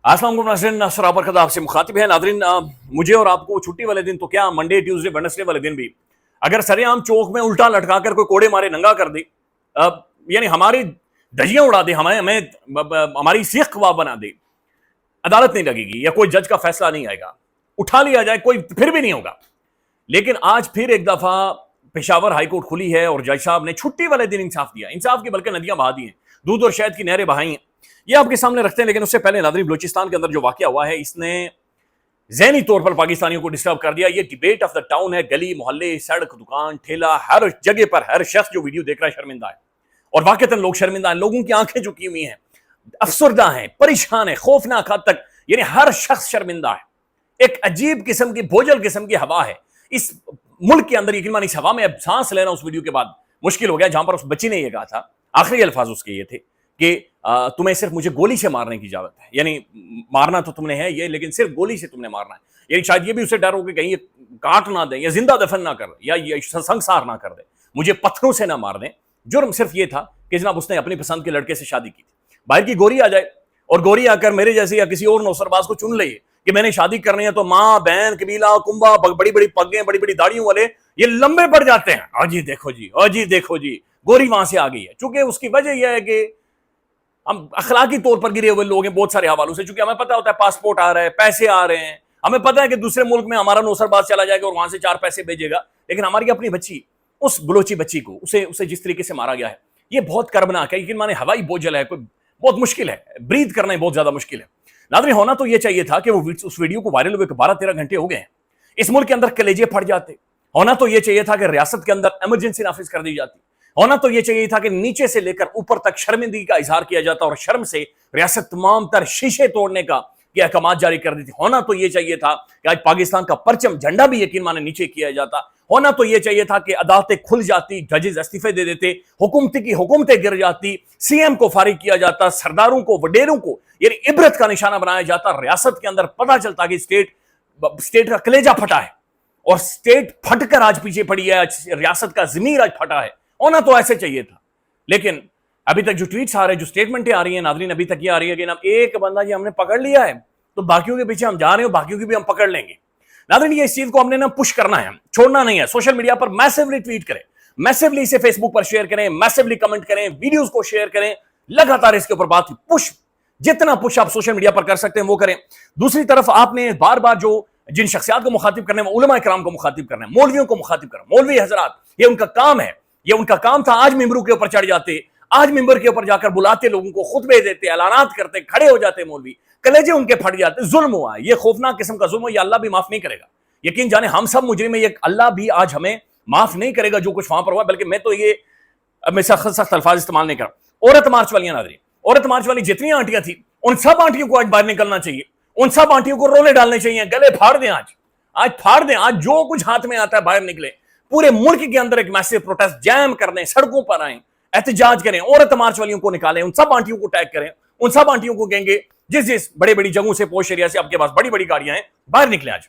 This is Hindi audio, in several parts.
अस्सलाम वालेकुम नाज़रीन, नसर बरकत आपसे मुखातिब है। नाज़रीन, मुझे और आपको छुट्टी वाले दिन तो क्या, मंडे ट्यूसडे वेडनेसडे वाले दिन भी अगर सरेआम चौक में उल्टा लटका कर कोई कोड़े मारे नंगा कर दे, यानी हमारी धज्जियां उड़ा दे, हमें हमें हमारी सीख कबाब बना दे, अदालत नहीं लगेगी या कोई जज का फैसला नहीं आएगा, उठा लिया जाए कोई फिर भी नहीं होगा। लेकिन आज फिर एक दफा पेशावर हाईकोर्ट खुली है और जज साहब ने छुट्टी वाले दिन इंसाफ दिया। इंसाफ की बल्कि नदियां बहा दी हैं, दूध और शहद की नहरें बहाई हैं। ये आपके सामने रखते हैं, लेकिन उससे पहले नाज़रीन, बलूचिस्तान के अंदर जो वाकया हुआ है इसने ज़हनी तौर पर पाकिस्तानियों को डिस्टर्ब कर दिया। ये डिबेट ऑफ द टाउन है। गली मोहल्ले, सड़क, दुकान, ठेला, हर जगह पर हर शख्स जो वीडियो देख रहा है शर्मिंदा है, और वाकईतन लोग शर्मिंदा हैं। लोगों की आंखें झुकी हुई हैं, अफसरदा हैं, परेशान है, खौफनाक हद तक, यानी हर शख्स शर्मिंदा है। एक अजीब किस्म की बोझल किस्म की हवा है इस मुल्क के अंदर। यकीन मानिए इस हवा में अब सांस लेना उस वीडियो के बाद मुश्किल हो गया, जहां पर उस बच्ची ने यह कहा था, आखिरी अल्फाज उसके ये थे कि तुम्हें सिर्फ मुझे गोली से मारने की इजाजत है, यानी मारना तो तुमने है ये, लेकिन सिर्फ गोली से तुमने मारना है। यानी शायद ये भी उसे डर हो कि कहीं ये काट ना दे या जिंदा दफन ना कर या ये संसार ना कर दे, मुझे पत्थरों से ना मार दे। जुर्म सिर्फ ये था कि जनाब उसने अपनी पसंद के लड़के से शादी की थी। बाहर की गोरी आ जाए और गोरी आकर मेरे जैसे या किसी और नौसरबाज को चुन ले कि मैंने शादी करनी है, तो माँ बहन कबीला कुंबा, बड़ी बड़ी पगें, बड़ी बड़ी दाढ़ियों वाले ये लंबे पड़ जाते हैं। अजी देखो जी, अजी देखो जी, गोरी वहां से आ गई है। चूंकि उसकी वजह यह है कि हम अखलाकी तौर पर गिरे हुए लोग हैं बहुत सारे हवालों से, चूंकि हमें पता होता है पासपोर्ट आ रहा है, पैसे आ रहे हैं, हमें पता है कि दूसरे मुल्क में हमारा नौसरबाज चला जाएगा और वहां से 4 पैसे भेजेगा। लेकिन हमारी अपनी बच्ची, उस बलोची बच्ची को उसे जिस तरीके से मारा गया है, ये बहुत कर्मनाक है। यकीन माने हवाई बोझल है, कोई बहुत मुश्किल है, ब्रीथ करना बहुत ज्यादा मुश्किल है। नाज़रीन, होना तो ये चाहिए था कि वो उस वीडियो को वायरल हुए 12-13 घंटे हो गए हैं, इस मुल्क के अंदर कलेजे फट जाते। होना तो ये चाहिए था कि रियासत के अंदर इमरजेंसी नाफिज कर दी जाती। होना तो ये चाहिए था कि नीचे से लेकर ऊपर तक शर्मिंदगी का इजहार किया जाता और शर्म से रियासत तमाम तर शीशे तोड़ने का अहकाम जारी कर दी थी। होना तो ये चाहिए था कि आज पाकिस्तान का परचम झंडा भी यकीन माने नीचे किया जाता। होना तो ये चाहिए था कि अदालतें खुल जाती, जजेस इस्तीफे दे देते, हुकूमती की हुकूमतें गिर जाती, सीएम को फारिग किया जाता, सरदारों को, वडेरों को यानी इबरत का निशाना बनाया जाता। रियासत के अंदर पता चलता कि स्टेट का कलेजा फटा है और स्टेट फटकर आज पीछे पड़ी है, रियासत का जमीर आज फटा है। होना तो ऐसे चाहिए था। लेकिन अभी तक जो ट्वीट्स आ रहे हैं, जो स्टेटमेंटें आ रही हैं नाज़रीन, अभी तक ये आ रही है कि ना एक बंदा जी हमने पकड़ लिया है तो बाकियों के पीछे हम जा रहे हो, बाकियों की भी हम पकड़ लेंगे। नाज़रीन, ये इस चीज को हमने ना पुश करना है, छोड़ना नहीं है। सोशल मीडिया पर मैसिवली ट्वीट करें, मैसिवली इसे फेसबुक पर शेयर करें, मैसिवली कमेंट करें, वीडियोस को शेयर करें, लगातार इसके ऊपर बात पुश, जितना पुश आप सोशल मीडिया पर कर सकते हैं वो करें। दूसरी तरफ आपने बार बार जो जिन शख्सियात को मुखातिब करने, उलमा इकराम को मुखातिब करना है, मौलवियों को मुखातिब करना, मौलवी हजरात, ये उनका काम है, ये उनका काम था। आज मिंबरों के ऊपर चढ़ जाते, आज मिंबर के ऊपर जाकर बुलाते, लोगों को खुतबे देते, ऐलानात करते, खड़े हो जाते मौलवी, कलेजे उनके फट जाते। जुल्म हुआ है, ये खौफनाक किस्म का जुल्म है, ये अल्लाह भी माफ नहीं करेगा। यकीन जाने हम सब मुजरिम है, ये अल्लाह भी आज हमें माफ नहीं करेगा जो कुछ वहां पर हुआ। बल्कि मैं तो ये मैं सख्त अल्फाज इस्तेमाल नहीं कर रहा। औरत मार्च वाली नाज़रीन, औरत मार्च वाली जितनी आंटियां थी, उन सब आंटियों को आज बाहर निकलना चाहिए, उन सब आंटियों को रोले डालने चाहिए, गले फाड़ दें, आज फाड़ दें, आज जो कुछ हाथ में आता है बाहर निकले, पूरे मुल्क के अंदर एक मैसिव प्रोटेस्ट जैम कर दें, सड़कों पर आए, एहतजाज करें, औरत मार्च वालियों को निकालें, उन सब आंटियों को टैग करें, उन सब आंटियों को कहेंगे जिस बड़ी बड़ी जगहों से, पोश एरिया से आपके पास बड़ी बड़ी गाड़ियां हैं, बाहर निकले आज।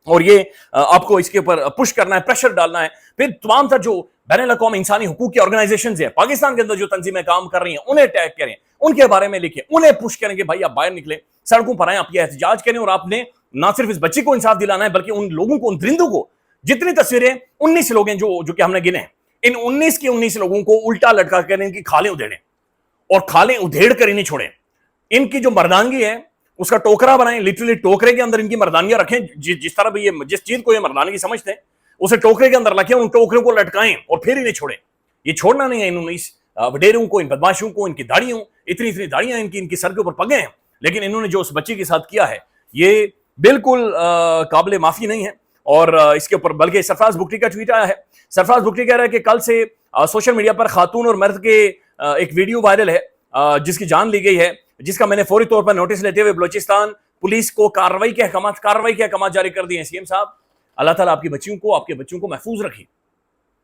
और ये आपको इसके ऊपर पुश करना है, प्रेशर डालना है। फिर तमाम तर जो बैनुल-अक़वामी इंसानी हुकूक की ऑर्गेनाइजेशन है पाकिस्तान के अंदर, जो तंजीमें काम कर रही हैं, उन्हें टैग करें, उनके बारे में लिखें, उन्हें पुश करें कि भाई आप बाहर निकले, सड़कों पर आए, आप ये एहतजाज करें। और आपने ना सिर्फ इस बच्ची को इंसाफ दिलाना है, बल्कि उन लोगों को, उन दरिंदों को, जितनी तस्वीरें 19 लोग हैं जो कि हमने गिने हैं, इन 19 के 19 लोगों को उल्टा लटका कर इनकी खालें उधेड़ें और खालें उधेड़ कर इन्हें छोड़ें। इनकी जो मर्दानगी है उसका टोकरा बनाएं, लिटरली टोकरे के अंदर इनकी मर्दानियां रखें। जिस तरह भी ये जिस चीज को ये मर्दानगी समझते हैं, उसे टोकरे के अंदर रखें, उन टोकरों को लटकाएं और फिर इन्हें छोड़ें। ये छोड़ना नहीं है इन 19 वडेरों को, इन बदमाशों को, इनकी दाढ़ियों, इतनी दाढ़ियां इनकी सर के ऊपर पगे हैं, लेकिन इन्होंने जो उस बच्ची के साथ किया है ये बिल्कुल काबिल माफी नहीं है। और इसके ऊपर बल्कि सरफराज बुगटी का ट्वीट आया है। सरफराज बुगटी कह रहा है कि कल से सोशल मीडिया पर खातून और मर्द के एक वीडियो वायरल है जिसकी जान ली गई है, जिसका मैंने फौरी तौर पर नोटिस लेते हुए बलूचिस्तान पुलिस को कार्रवाई के अहकाम जारी कर दिए हैं। सीएम साहब, अल्लाह ताला आपकी बच्चियों को, आपके बच्चों को महफूज रखे,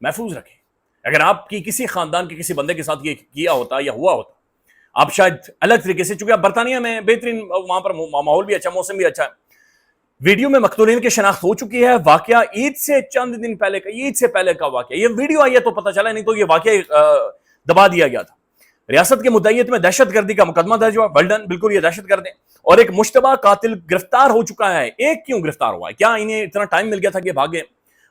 महफूज रखे। अगर आपकी किसी खानदान के किसी बंदे के साथ ये किया होता या हुआ होता, आप शायद अलग तरीके से, चूंकि आप बरतानिया में बेहतरीन, वहां पर माहौल भी अच्छा, मौसम भी अच्छा है, वीडियो में मकतूलीन की शनाख्त हो चुकी है। वाकया ईद से चंद दिन पहले का, ईद से पहले का वाकया, ये वीडियो आई है तो पता चला, नहीं तो ये वाकया दबा दिया गया था। रियासत के मुद्दईयत में दहशतगर्दी का मुकदमा दर्ज हुआ, वेल डन, बिल्कुल ये दहशतगर्द है। और एक मुश्तबा कातिल गिरफ्तार हो चुका है। एक क्यों गिरफ्तार हुआ है? क्या इन्हें इतना टाइम मिल गया था कि भागे?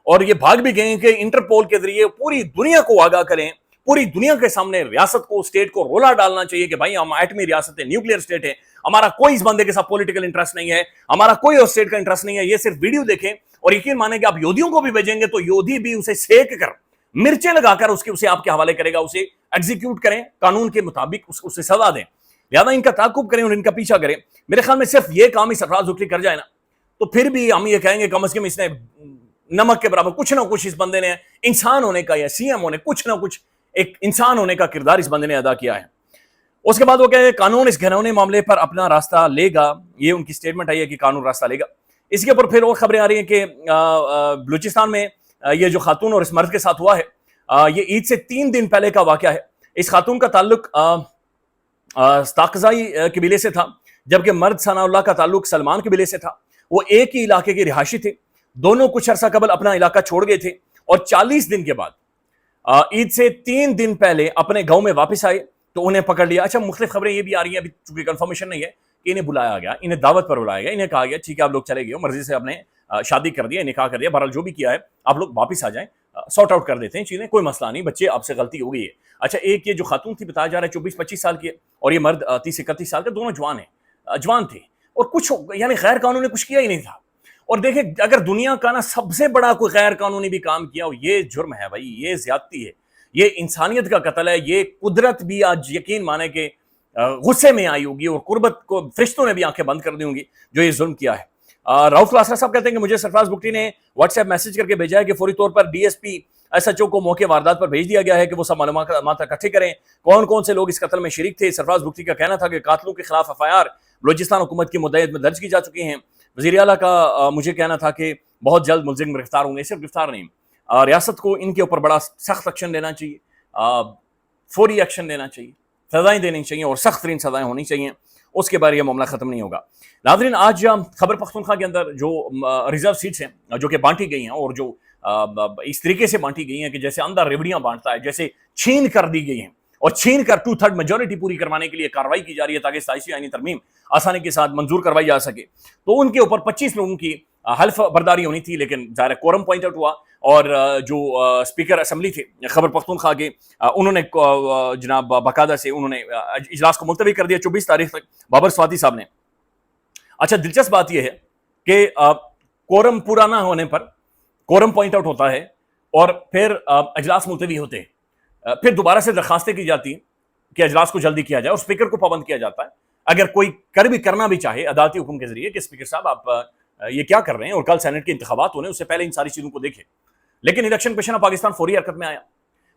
और ये भाग भी गए कि इंटरपोल के जरिए पूरी दुनिया को आगाह करें, पूरी दुनिया के सामने रियासत को, स्टेट को रोला डालना चाहिए कि भाई हम एटमी रियासत है, न्यूक्लियर स्टेट है, हमारा कोई इस बंदे के साथ पॉलिटिकल इंटरेस्ट नहीं है, हमारा कोई और स्टेट का इंटरेस्ट नहीं है। ये सिर्फ वीडियो देखें और यकीन माने कि आप योधियों को भी भेजेंगे तो योधी भी उसे सेक कर, मिर्चें लगाकर उसे आपके हवाले करेगा। उसे एग्जीक्यूट करें, कानून के मुताबिक उसे सजा दें। लिहाजा इनका ताकुब करें और इनका पीछा करें। मेरे ख्याल में सिर्फ ये काम ही सरफराज जुल्फी कर जाए ना, तो फिर भी हम ये कहेंगे कम से कम इसने नमक के बराबर कुछ ना कुछ इस बंदे ने इंसान होने का या सीएम होने, कुछ ना कुछ एक इंसान होने का किरदार इस बंदे ने अदा किया है। उसके बाद वो कहे कानून इस घिनौने मामले पर अपना रास्ता लेगा। ये उनकी स्टेटमेंट आई है कि कानून रास्ता लेगा। इसके ऊपर फिर और खबरें आ रही हैं कि बलूचिस्तान में ये जो खातून और इस मर्द के साथ हुआ है, ये ईद से 3 दिन पहले का वाकया है। इस खातून का ताल्लुक ताकजाई कबीले से था, जबकि मर्द सनाउल्लाह का ताल्लुक सलमान कबीले से था। वो एक ही इलाके के रिहायशी थे। दोनों कुछ अरसा कबल अपना इलाका छोड़ गए थे और 40 दिन के बाद ईद से 3 दिन पहले अपने गांव में वापस आए तो उन्हें पकड़ लिया। अच्छा, मुख्तलिफ खबरें ये भी आ रही हैं, अभी चूंकि कंफर्मेशन नहीं है, कि इन्हें बुलाया गया, इन्हें दावत पर बुलाया गया, इन्हें कहा गया ठीक है आप लोग चले गए, मर्जी से आपने शादी कर दिया, निकाह कर दिया, बहरहाल जो भी किया है आप लोग वापस आ जाएं, सॉर्ट आउट कर देते हैं चीजें, कोई मसला नहीं, बच्चे आपसे गलती हो गई है। अच्छा, एक ये जो खातून थी बताया जा रहा है 24-25 साल की है और ये मर्द 30-31 साल के, दोनों जवान थे और कुछ यानी गैर कानूनी कुछ किया ही नहीं था। और देखें, अगर दुनिया का ना सबसे बड़ा कोई गैर कानूनी भी काम किया हो, ये जुर्म है भाई, ये ज्यादती है, ये इंसानियत का कत्ल है। ये कुदरत भी आज यकीन माने कि गुस्से में आई होगी और कुर्बत को फरिश्तों ने भी आंखें बंद कर दी होंगी जो ये जुल्म किया है। राउफ लासरा साहब कहते हैं कि मुझे सरफराज बुगटी ने व्हाट्सएप मैसेज करके भेजा है कि फौरी तौर पर डीएसपी एसएचओ को मौके वारदात पर भेज दिया गया है कि वो सब मालूमात इकट्ठे करें, कौन कौन से लोग इस कत्ल में शरीक थे। सरफराज बुगटी का कहना था कि कातलों के खिलाफ एफआईआर बलूचिस्तान हुकूमत की मुद्दत में दर्ज की जा चुकी हैं। वज़ीर आला का मुझे कहना था कि बहुत जल्द मुलजिम गिरफ्तार होंगे। सिर्फ गिरफ्तार नहीं, रियासत को इनके ऊपर बड़ा सख्त एक्शन लेना चाहिए, फौरी एक्शन लेना चाहिए, सजाएं देनी चाहिए और सख्त तरीन सजाएं होनी चाहिए, उसके बाद यह मामला खत्म नहीं होगा। नाज़रीन, आज खैबर पख्तूनख्वा के अंदर जो रिजर्व सीट्स हैं जो कि बांटी गई हैं और जो इस तरीके से बांटी गई हैं कि जैसे अंदर रेवड़ियां बांटता है, जैसे छीन कर दी गई हैं और छीन कर 2/3 मेजोरिटी पूरी करवाने के लिए कार्रवाई की जा रही है ताकि साइसी आईनी तरमीम आसानी के साथ मंजूर करवाई जा सके। तो उनके ऊपर 25 लोगों की हल्फ बर्दारी होनी थी, लेकिन ज़ाहिर कोरम पॉइंट आउट हुआ और जो स्पीकर असम्बली थे खैबर पख्तूनख्वा के, उन्होंने जनाब बाकायदा से उन्होंने इजलास को मुलतवी कर दिया 24 तारीख तक, बाबर स्वाति साहब ने। अच्छा, दिलचस्प बात यह है कि कोरम पूरा ना होने पर कोरम पॉइंट आउट होता है और फिर अजलास मुलतवी होते हैं, फिर दोबारा से दरखास्तें की जाती हैं कि अजलास को जल्दी किया जाए और स्पीकर को पाबंद किया जाता है। अगर कोई करना भी चाहे अदालती हुक्म के जरिए कि स्पीकर साहब आप ये क्या कर रहे हैं और कल सेनेट के इंतखाबात होने उससे पहले इन सारी चीजों को देखें। लेकिन इलेक्शन कमीशन पाकिस्तान फौरी हरकत में आया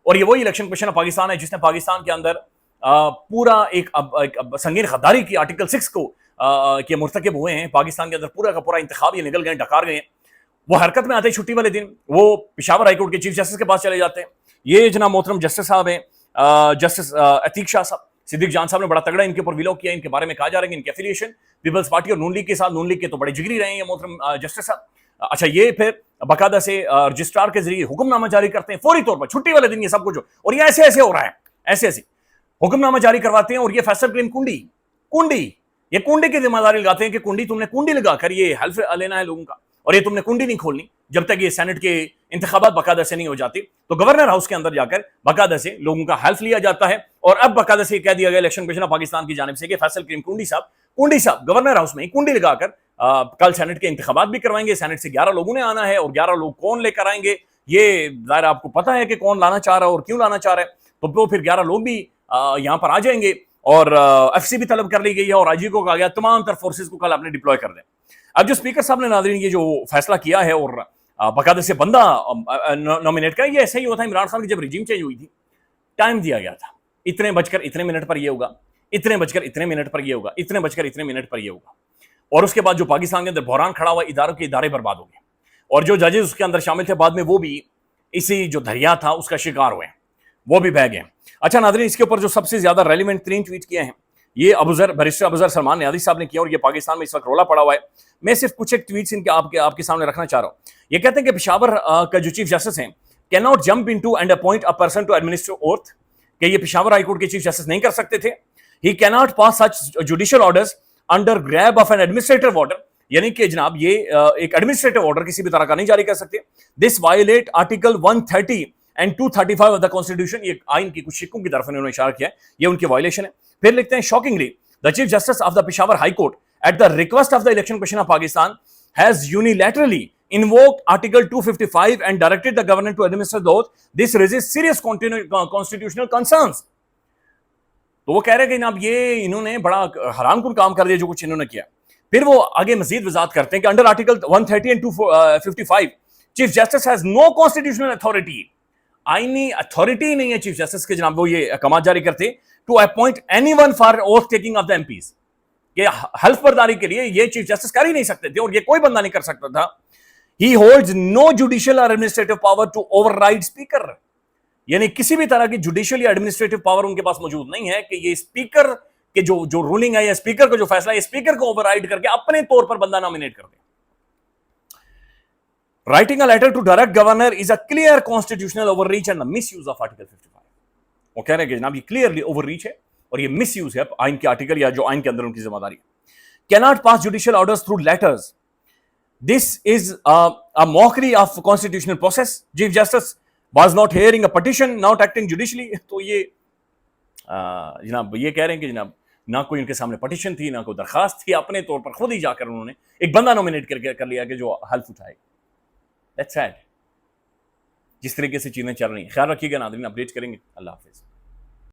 और ये वही इलेक्शन कमीशन पाकिस्तान है जिसने पाकिस्तान के अंदर पूरा एक संगीन गद्दारी की आर्टिकल 6 को के मुर्तकिब हुए हैं। पाकिस्तान के अंदर पूरा का पूरा इंतखाब ये निकल गए, डकार गए। वो हरकत में आते हैं छुट्टी वाले दिन, वो पेशावर हाईकोर्ट के चीफ जस्टिस के पास चले जाते हैं। ये जनाब मोहतरम जस्टिस साहब हैं, जस्टिस अतीक शाह साहब, सिद्दीक जान साहब ने बड़ा तगड़ा इनके ऊपर विलोक किया। इनके बारे में कहा जा रहा है कि इनकी एफिलिएशन पीपल्स पार्टी और नून लीग के साथ, नून लीग के तो बड़े जिगरी रहे हैं ये मोहतरम जस्टिस साहब। अच्छा, ये फिर बाकायदा से रजिस्ट्रार के जरिए हुक्मनामा जारी करते हैं फौरी तौर पर छुट्टी वाले दिन, ये सब कुछ और ये ऐसे ऐसे हो रहा है, ऐसे ऐसे हुक्मनामा जारी करवाते हैं। और ये फैसल क्लेम कुंडी ये कुंडी की जिम्मेदारी लगाते हैं कि कुंडी तुमने कुंडी लगाकर ये हल्फ लेना है लोगों का और ये तुमने कुंडी नहीं खोलनी जब तक ये सेनेट के इंतखाबात बाकायदा से नहीं हो जाते। तो गवर्नर हाउस के अंदर जाकर बाकायदा से लोगों का हेल्प लिया जाता है और अब बाकायदा से कह दिया गया इलेक्शन कमीशन ऑफ पाकिस्तान की जानिब से कि फैसल क्रीम कुंडी साहब गवर्नर हाउस में कुंडी लगाकर कल सेनेट के इंतखाबात भी करवाएंगे। सेनेट से 11 लोगों ने आना है और 11 लोग कौन लेकर आएंगे ये ज़ाहिर आपको पता है कि कौन लाना चाह रहा है और क्यों लाना चाह रहा है। तो वो फिर 11 लोग भी यहाँ पर आ जाएंगे और एफसी भी तलब कर ली गई है और आईजी को कहा गया तमाम तर फोर्सेज को कल अपने डिप्लॉय कर दें। अब जो स्पीकर साहब ने नाज़रीन ये जो फैसला किया है और बाकायदा से बंदा नॉमिनेट का, ये ऐसा ही होता है। इमरान खान की जब रिजीम चेंज हुई थी टाइम दिया गया था, इतने बजकर इतने मिनट पर ये होगा, इतने बजकर इतने मिनट पर ये होगा, इतने बजकर इतने मिनट पर ये होगा। और उसके बाद जो पाकिस्तान के अंदर बहरान खड़ा हुआ, इदारों के इदारे बर्बाद हो गए और जो जजेस उसके अंदर शामिल थे बाद में वो भी इसी जो दरिया था उसका शिकार हुए, वो भी बह गए। अच्छा नाज़रीन, इसके ऊपर जो सबसे ज्यादा रेलिवेंट 3 ट्वीट किए हैं ये बैरिस्टर अबूजर सलमान नियाज़ी साहब ने किया और ये पाकिस्तान में इस वक्त रोला पड़ा हुआ है। मैं सिर्फ कुछ एक ट्वीट्स इनके आपके सामने रखना चाह रहा हूँ। ये कहते हैं कि पेशावर का जो चीफ जस्टिस हैं can not jump into and appoint a person to administer oath, कि ये पेशावर हाईकोर्ट के चीफ जस्टिस नहीं कर सकते थे। He can not pass such judicial orders under garb of an administrative order, यानी कि जनाब ये एक एडमिनिस्ट्रेटिव ऑर्डर किसी भी तरह का नहीं जारी कर सकते. This violate article 130 and 235 of the constitution. ये आइन की कुछ शिक्कों की तरफ इन्होंने इशारा किया है, ये उनकी वायलेशन है. फिर लिखते हैं shockingly the chief justice of the Peshawar high court at the request of the election commission of Pakistan has unilaterally invoked Article 255 and directed the governor to administer the oath. This raises serious constitutional concerns. तो वो कह रहे हैं कि जनाब ये इन्होंने बड़ा हरामकुन काम कर दिया जो कुछ इन्होंने किया. फिर वो आगे मजीद वजाहत करते हैं कि under article 130 and 255 chief justice has no constitutional authority. आईनी अथॉरिटी नहीं है चीफ जस्टिस के जनाब वो ये अहकाम जारी करते to appoint anyone for oath taking of the MPs. ये हल्फ बर्दारी के लिए ये चीफ जस्टिस कर ही नहीं सकते थे और ये कोई बंदा नहीं कर सकता था. He holds no judicial or administrative power to override speaker. यानी किसी भी तरह की जुडिशियल या एडमिनिस्ट्रेटिव पावर उनके पास मौजूद नहीं है कि ये स्पीकर के जो रूलिंग है या स्पीकर का जो फैसला है स्पीकर को ओवरराइड करके अपने तौर पर बंदा नॉमिनेट कर दे. Writing a letter to direct governor is a clear constitutional overreach and the misuse of article 55. वो कह रहे हैं कि जनाब ये क्लियरली ओवररीच है और ये मिसयूज है आइन के आर्टिकल या जो आइन के अंदर उनकी जिम्मेदारी है. Cannot pass judicial orders through letters. This is a mockery of constitutional process. Chief Justice was not hearing a petition, not acting judicially. तो ये जनाब ये कह रहे हैं कि जनाब ना कोई उनके सामने पटिशन थी ना कोई दरखास्त थी, अपने तौर पर खुद ही जाकर उन्होंने एक बंदा नॉमिनेट कर लिया कि जो हल्फ उठाए. That's sad. जिस तरीके से चीजें चल रही हैं. ख्याल रखिएगा नाज़रीन, अपडेट करेंगे. अल्लाह हाफिज.